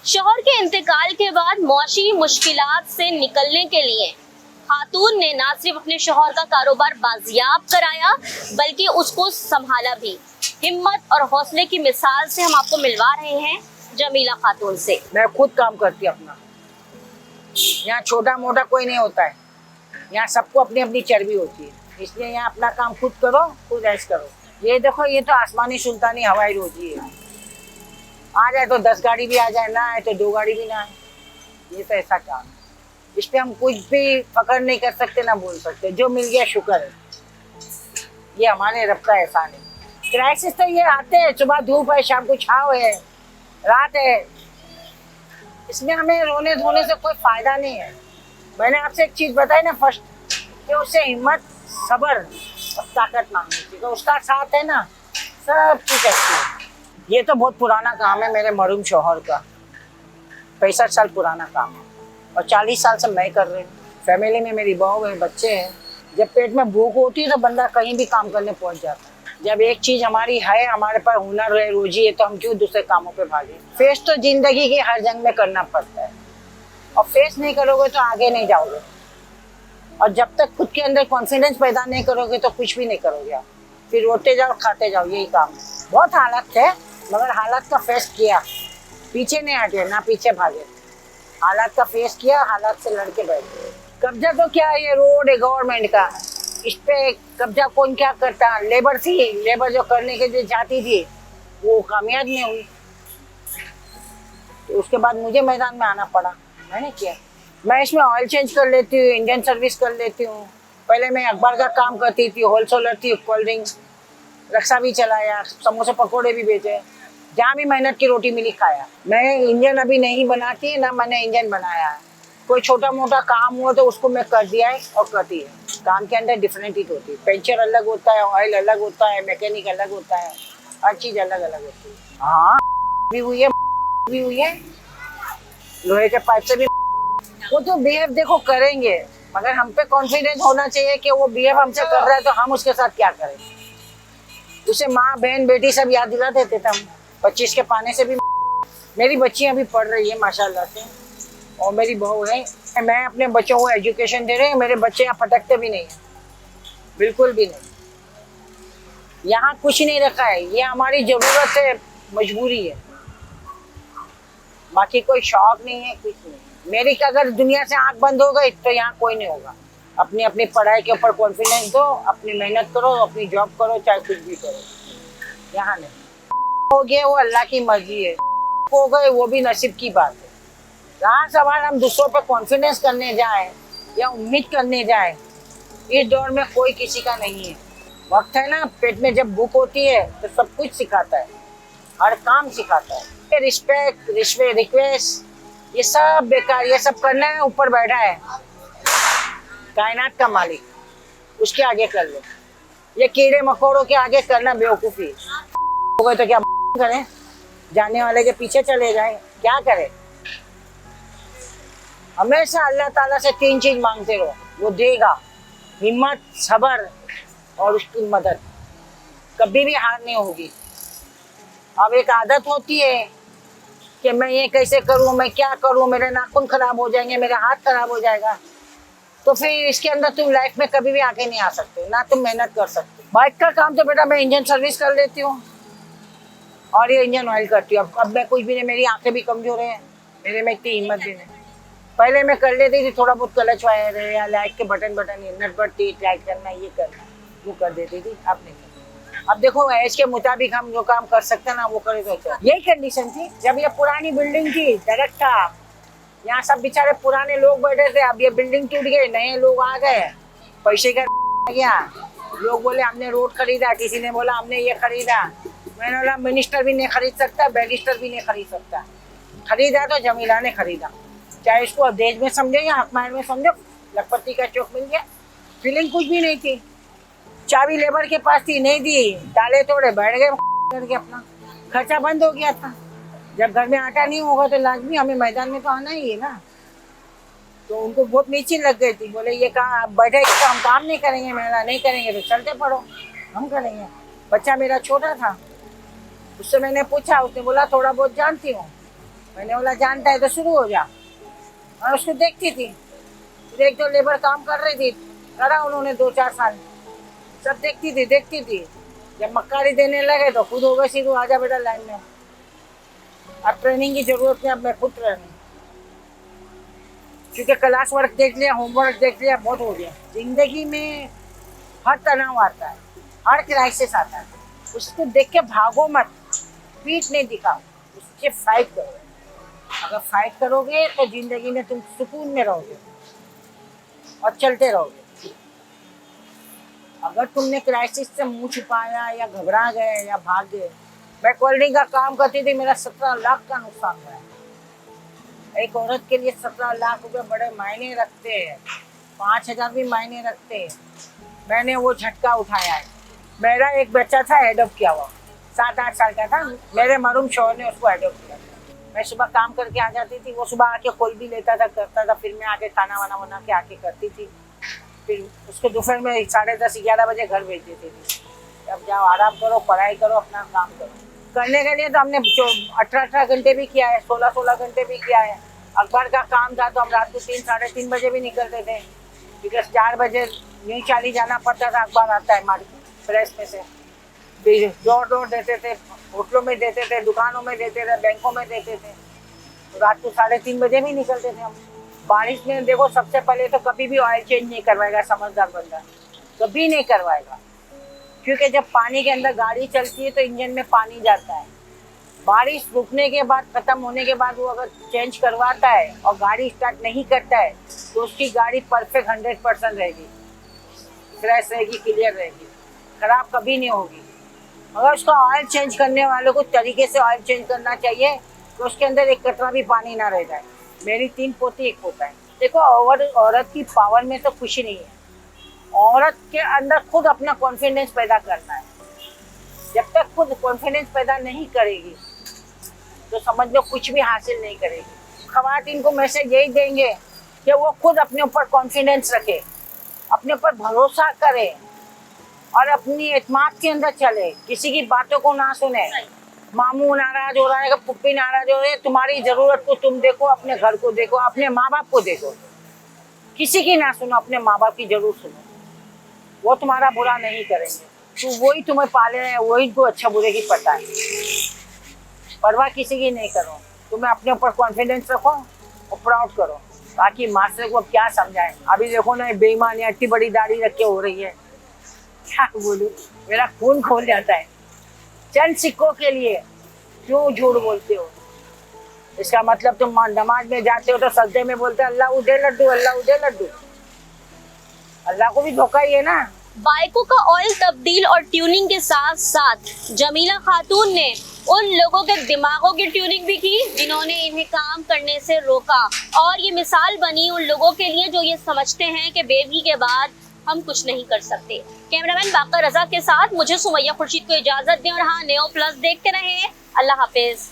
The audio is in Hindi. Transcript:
शौहर के इंतकाल के बाद मुआशी मुश्किलात से निकलने के लिए खातून ने न सिर्फ अपने शौहर का कारोबार बाजियाब कराया बल्कि उसको संभाला भी। हिम्मत और हौसले की मिसाल से हम आपको मिलवा रहे हैं जमीला खातून से। मैं खुद काम करती हूँ अपना। यहाँ छोटा मोटा कोई नहीं होता है, यहाँ सबको अपनी अपनी चर्बी होती है, इसलिए यहाँ अपना काम खुद करो, खुद ऐश करो। ये देखो, ये तो आसमानी सुल्तानी हवाई रोजी है। आ जाए तो 10 गाड़ी भी आ जाए, ना आए तो 2 गाड़ी भी ना आए। ये तो ऐसा काम है, इस पे हम कुछ भी फकर नहीं कर सकते, ना बोल सकते। जो मिल गया शुक्र है, ये हमारे रब का एहसान है। क्राइसिस तो ये आते हैं, सुबह धूप है, शाम को छाव है, रात है, इसमें हमें रोने धोने से कोई फायदा नहीं है। मैंने आपसे एक चीज बताई ना फर्स्ट, कि उससे हिम्मत, सब्र और ताकत मांगनी चाहिए। तो उसका साथ है ना, सब कुछ अच्छी है। ये तो बहुत पुराना काम है मेरे मरूम शौहर का, 65 साल पुराना काम है और 40 साल से मैं कर रही हूँ। फैमिली में मेरी बहू है, बच्चे हैं। जब पेट में भूख होती है तो बंदा कहीं भी काम करने पहुंच जाता है। जब एक चीज हमारी है, हमारे पास हुनर है, रोजी है, तो हम क्यों दूसरे कामों पे भागे। फेस तो जिंदगी के हर जंग में करना पड़ता है, और फेस नहीं करोगे तो आगे नहीं जाओगे। और जब तक खुद के अंदर कॉन्फिडेंस पैदा नहीं करोगे तो कुछ भी नहीं करोगे आप। फिर रोते जाओ, खाते जाओ, यही काम है। बहुत हालत है, मगर हालत का फेस किया, पीछे नहीं हटे, ना पीछे भागे। हालात का फेस किया, हालात से लड़के बैठे। कब्जा तो क्या, ये रोड है गवर्नमेंट का, इस पे कब्जा कौन क्या करता। लेबर थी, लेबर जो करने के लिए जाती थी वो कामयाब नहीं हुई, तो उसके बाद मुझे मैदान में आना पड़ा। मैंने किया, मैं इसमें ऑयल चेंज कर लेती हूँ, इंजन सर्विस कर लेती हूँ। पहले मैं अखबार का काम करती थी, होलसेलर थी, कोल्ड ड्रिंक, रक्षा भी चलाया, समोसे पकौड़े भी बेचे, जहाँ भी मेहनत की रोटी मिली खाया। मैं इंजन अभी नहीं बनाती, ना मैंने इंजन बनाया है। कोई छोटा मोटा काम हुआ तो उसको मैं कर दिया है और करती है। काम के अंदर डिफरेंट होती है, पंचर अलग होता है, ऑयल अलग होता है, मैकेनिक अलग होता है, हर चीज़ अलग अलग होती है। हाँ भी हुई है, भी हुई है, लोहे के पाइप से भी। वो तो बिहेव देखो करेंगे, मगर हम पे कॉन्फिडेंस होना चाहिए कि वो बिहेव हमसे कर रहा है तो हम उसके साथ क्या करें। उसे माँ बहन बेटी सब याद दिला देते थे हम। 25 के पाने से भी मेरी बच्चियां भी पढ़ रही है माशाल्लाह से, और मेरी बहू है। मैं अपने बच्चों को एजुकेशन दे रही हूँ, मेरे बच्चे यहाँ फटकते भी नहीं है, बिल्कुल भी नहीं। यहाँ कुछ नहीं रखा है, ये हमारी जरूरत है, मजबूरी है, बाकी कोई शौक नहीं है, कुछ नहीं। मेरी अगर दुनिया से आंख बंद हो गई तो यहाँ कोई नहीं होगा। अपनी अपनी पढ़ाई के ऊपर कॉन्फिडेंस दो, अपनी मेहनत करो, अपनी जॉब करो, चाहे कुछ भी करो। यहाँ नहीं हो गया, वो अल्लाह की मर्जी है, हो गए वो भी नसीब की बात है। रहा सवाल हम दूसरों पर कॉन्फिडेंस करने जाए या उम्मीद करने जाए, इस दौर में कोई किसी का नहीं है। वक्त है ना, पेट में जब भूख होती है तो सब कुछ सिखाता है, हर काम सिखाता है। रिस्पेक्ट, रिक्वेस्ट, ये सब बेकार, ये सब करना है। ऊपर बैठा है कायनात का मालिक, उसके आगे कर लो। ये कीड़े मकोड़ों के आगे करना बेवकूफ़ी हो गए तो क्या करें, जाने वाले के पीछे चले जाएं, क्या करें। हमेशा अल्लाह ताला से 3 चीज मांगते रहो, वो देगा। हिम्मत, सब्र और उसकी मदद, कभी भी हार नहीं होगी। अब एक आदत होती है कि मैं ये कैसे करूं, मैं क्या करूं, मेरे नाखून खराब हो जाएंगे, मेरे हाथ खराब हो जाएगा, तो फिर इसके अंदर तुम लाइफ में कभी भी आगे नहीं आ सकते, ना तुम मेहनत कर सकते। बाइक का काम तो बेटा मैं इंजन सर्विस कर लेती हूँ और ये इंजन ऑयल करती हूँ। अब मैं कुछ भी नहीं, मेरी आंखें भी कमजोर हैं, मेरे में इतनी हिम्मत भी नहीं। पहले मैं कर लेती थी थोड़ा बहुत, क्लच वायर है या लाइट के बटन नट बटन टाइट करना, ये करना, वो कर देती थी। अब नहीं करती। अब देखो एज के मुताबिक हम जो काम कर सकते हैं ना वो करे तो अच्छा। यही कंडीशन थी जब ये पुरानी बिल्डिंग थी, दरख्त था, यहाँ सब बेचारे पुराने लोग बैठे थे। अब ये बिल्डिंग टूट गई, नए लोग आ गए, पैसे का गया। लोग बोले हमने रोड खरीदा, किसी ने बोला हमने ये खरीदा। मैंने बोला मिनिस्टर भी नहीं खरीद सकता, बैरिस्टर भी नहीं खरीद सकता, खरीदा तो जमीला ने खरीदा। चाहे इसको देश में समझो या हकमायर में समझो, लखपति का चौक मिल गया। फीलिंग कुछ भी नहीं थी, चाबी लेबर के पास थी, नहीं दी, ताले तोड़े, बैठ गए करके, अपना खर्चा बंद हो गया था। जब घर में आटा नहीं होगा तो लाजमी हमें मैदान में तो आना ही है ना। तो उनको बहुत नीचे लग गई थी, बोले ये कहाँ बैठे तो हम काम नहीं करेंगे। मेरा नहीं करेंगे तो चलते पड़ो, हम करेंगे। बच्चा मेरा छोटा था, उससे मैंने पूछा, उसने बोला थोड़ा बहुत जानती हूँ। मैंने बोला जानता है तो शुरू हो जा। और उसको देखती थी, फिर एक दो लेबर काम कर रही थी, करा उन्होंने 2-4 साल, सब देखती थी। जब मक्कारी देने लगे तो खुद हो गए शुरू, आजा बेटा लाइन में, अब ट्रेनिंग की जरूरत नहीं, अब मैं खुद ट्रेनिंग, क्योंकि क्लास वर्क देख लिया, होमवर्क देख लिया, बहुत हो गया। जिंदगी में हर तनाव आता है, हर क्राइसिस आता है, उसको देख के भागो मत, पीठ नहीं दिखाओ, उससे फाइट करो। अगर फाइट करोगे तो जिंदगी में तुम सुकून में रहोगे और चलते रहोगे। अगर तुमने क्राइसिस से मुंह छुपाया या घबरा गए या भाग गए, मैं कोल्ड का काम करती थी, मेरा 17 लाख का नुकसान हुआ। एक औरत के लिए 17 लाख रुपए बड़े मायने रखते हैं, 5,000 भी मायने रखते हैं। मैंने वो झटका उठाया है। मेरा एक बच्चा था एडॉप्ट किया हुआ, 7-8 साल का था, मेरे मरूम शौहर ने उसको एडॉप्ट किया। मैं सुबह काम करके आ जाती थी, वो सुबह आके खोल भी लेता था, करता था, फिर मैं आके खाना वाना बना के आके करती थी, फिर उसको दोपहर में 10:30-11 बजे घर भेज देती थी। अब जाओ आराम करो, पढ़ाई करो, अपना काम करो। करने के लिए तो हमने 18 घंटे भी किया है, 16 घंटे भी किया है। अखबार का काम था तो हम रात को 3-3:30 बजे भी निकलते थे, बिकॉज 4 बजे न्यू चाली जाना पड़ता था, अखबार आता है मार्केट प्रेस में से, दौड़ देते थे, होटलों में देते थे, दुकानों में देते थे, बैंकों में देते थे, तो रात को 3:30 बजे भी निकलते थे हम। बारिश में देखो, सबसे पहले तो कभी भी ऑयल चेंज नहीं करवाएगा समझदार बंदा, कभी नहीं करवाएगा, क्योंकि जब पानी के अंदर गाड़ी चलती है तो इंजन में पानी जाता है। बारिश रुकने के बाद, खत्म होने के बाद वो अगर चेंज करवाता है और गाड़ी स्टार्ट नहीं करता है तो उसकी गाड़ी परफेक्ट 100% रहेगी, फ्रेश रहेगी, क्लियर रहेगी, खराब कभी नहीं होगी। अगर उसका ऑयल चेंज करने वालों को तरीके से ऑयल चेंज करना चाहिए तो उसके अंदर एक कतरा भी पानी ना रह जाए। मेरी 3 पोती 1 पोता है। देखो, औरत की पावर में तो कुछ नहीं है, औरत के अंदर खुद अपना कॉन्फिडेंस पैदा करना है। जब तक खुद कॉन्फिडेंस पैदा नहीं करेगी तो समझ लो कुछ भी हासिल नहीं करेगी। खवातीन को मैसेज यही देंगे कि वो खुद अपने ऊपर कॉन्फिडेंस रखे, अपने ऊपर भरोसा करे और अपनी एतमाद के अंदर चले, किसी की बातों को ना सुने। मामू नाराज हो रहा है, पुप्पी नाराज हो रही है, तुम्हारी जरूरत को तुम देखो, अपने घर को देखो, अपने माँ बाप को देखो, किसी की ना सुनो, अपने माँ बाप की जरूर सुनो। वो तुम्हारा बुरा नहीं करेंगे, तो वही तुम्हें पाले हैं, वही को अच्छा बुरे की पता है। परवाह किसी की नहीं करो, तुम्हें अपने ऊपर कॉन्फिडेंस रखो और प्राउड करो। बाकी मास्टर को क्या समझाएं। अभी देखो ना, बेईमानी इतनी बड़ी दाढ़ी रख के हो रही है, क्या बोलूं, मेरा खून खोल जाता है। चंद सिक्कों के लिए क्यों झूठ बोलते हो? इसका मतलब तुम नमाज में जाते हो तो सजदे में बोलते अल्लाह उदे लड्डू, अल्लाह उदे लड्डू। अल्लाह को भी धोखा ही है ना। बाइकों का ऑयल तब्दील और ट्यूनिंग के साथ साथ जमीला खातून ने उन लोगों के दिमागों की ट्यूनिंग भी की जिन्होंने इन्हें काम करने से रोका, और ये मिसाल बनी उन लोगों के लिए जो ये समझते हैं कि बेबी के बाद हम कुछ नहीं कर सकते। कैमरामैन बाकर रजा के साथ मुझे सुमैया खुर्शीद को इजाजत दें, और हाँ, नेओ प्लस देखते रहें। अल्लाह हाफिज।